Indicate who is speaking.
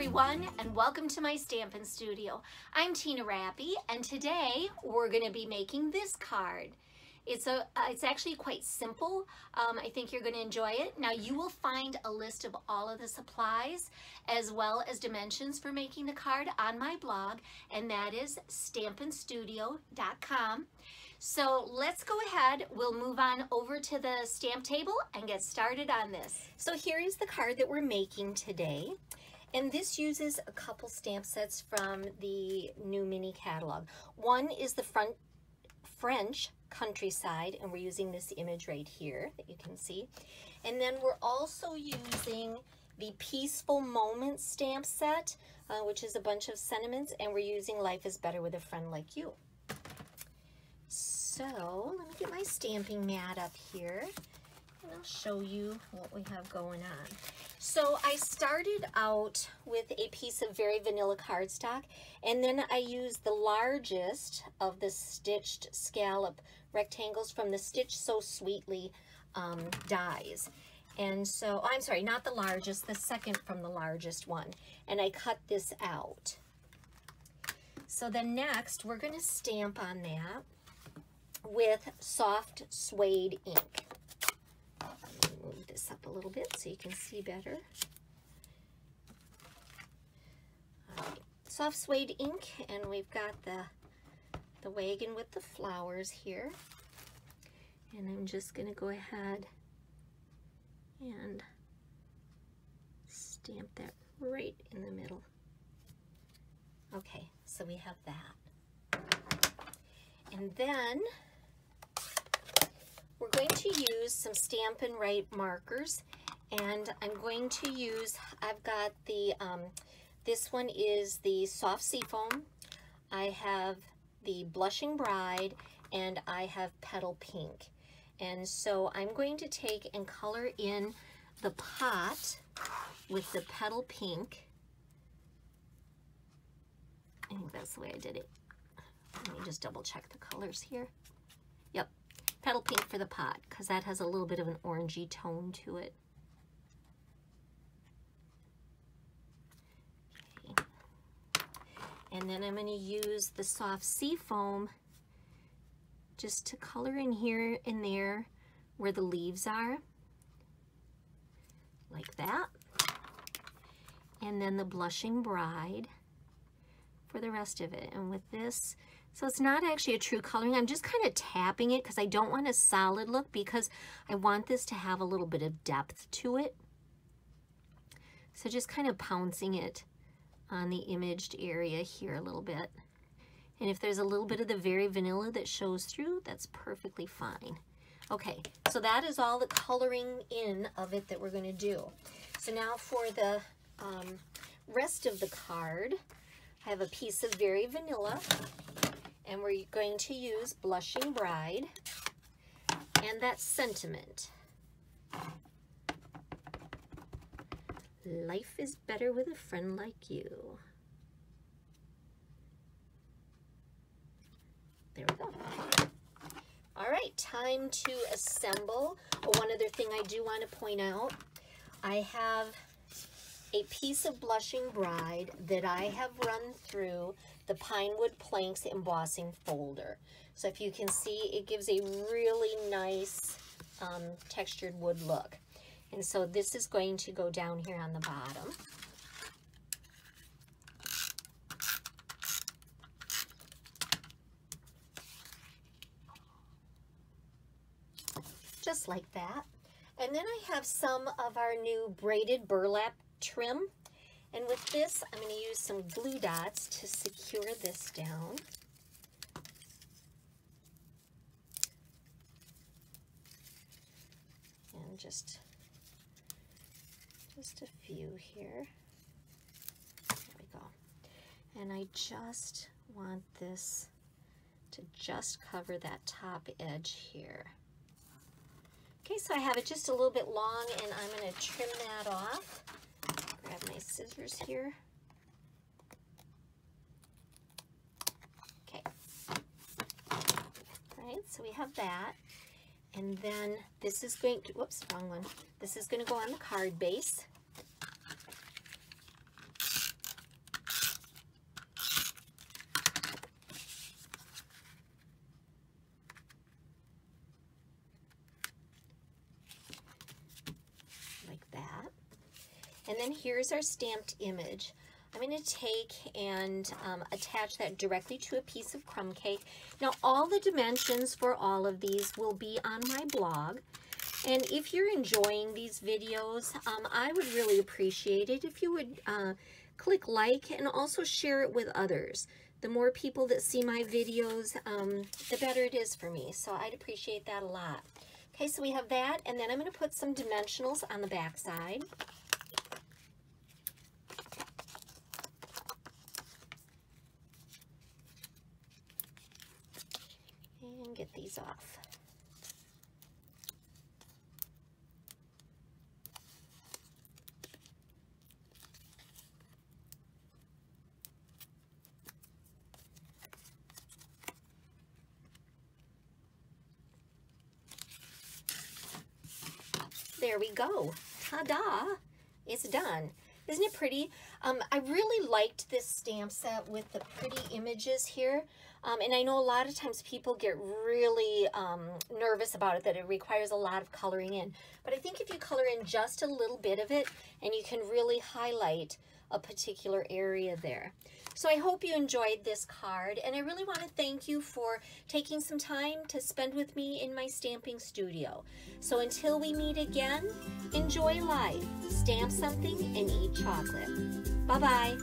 Speaker 1: everyone, and welcome to my Stampin' Studio. I'm Tina Rappy, and today we're going to be making this card. It's actually quite simple. I think you're going to enjoy it. Now you will find a list of all of the supplies as well as dimensions for making the card on my blog, and that is stampinstudio.com. So let's go ahead, we'll move on over to the stamp table and get started on this. So here is the card that we're making today. And this uses a couple stamp sets from the new mini catalog. One is the French countryside, and we're using this image right here that you can see. And then we're also using the Peaceful Moments stamp set, which is a bunch of sentiments, and we're using Life is Better with a Friend Like You. So let me get my stamping mat up here, and I'll show you what we have going on. So I started out with a piece of very vanilla cardstock, and then I used the largest of the stitched scallop rectangles from the Stitch So Sweetly dies. And so, I'm sorry, not the largest, the second from the largest one. And I cut this out. So then next, we're going to stamp on that with soft suede ink. Move this up a little bit so you can see better. All right. Soft suede ink, and we've got the wagon with the flowers here. And I'm just going to go ahead and stamp that right in the middle. Okay, so we have that. And then we're going to use some Stampin' Right markers, and I'm going to use, I've got the, this one is the Soft Seafoam, I have the Blushing Bride, and I have Petal Pink. And so I'm going to take and color in the pot with the Petal Pink. I think that's the way I did it. Let me just double check the colors here. Yep. Petal Pink for the pot, because that has a little bit of an orangey tone to it. Okay. And then I'm going to use the Soft Seafoam just to color in here and there where the leaves are, like that. And then the Blushing Bride for the rest of it. And with this, so it's not actually a true coloring. I'm just kind of tapping it because I don't want a solid look, because I want this to have a little bit of depth to it. So just kind of pouncing it on the imaged area here a little bit. And if there's a little bit of the very vanilla that shows through, that's perfectly fine. Okay, so that is all the coloring in of it that we're going to do. So now for the rest of the card, I have a piece of very vanilla, and we're going to use Blushing Bride and that sentiment. Life is better with a friend like you. There we go. All right, time to assemble. One other thing I do want to point out, I have a piece of Blushing Bride that I have run through the Pinewood Planks embossing folder. So if you can see, it gives a really nice textured wood look. And so this is going to go down here on the bottom. Just like that. And then I have some of our new braided burlap trim, and with this I'm going to use some glue dots to secure this down. And just a few here. There we go. And I just want this to just cover that top edge here. Okay, so I have it just a little bit long, and I'm going to trim that off. Grab my scissors here. Okay. All right, so we have that. And then this is going to, whoops, wrong one. This is going to go on the card base. And then here's our stamped image. I'm going to take and attach that directly to a piece of crumb cake. Now, all the dimensions for all of these will be on my blog. And if you're enjoying these videos, I would really appreciate it if you would click like and also share it with others. The more people that see my videos, the better it is for me. So I'd appreciate that a lot. Okay, so we have that, and then I'm going to put some dimensionals on the back side. And get these off. There we go. Ta-da! It's done. Isn't it pretty? I really liked this stamp set with the pretty images here. And I know a lot of times people get really nervous about it, that it requires a lot of coloring in. But I think if you color in just a little bit of it, and you can really highlight a particular area there. So I hope you enjoyed this card, and I really want to thank you for taking some time to spend with me in my stamping studio. So until we meet again, enjoy life, stamp something, and eat chocolate. Bye-bye.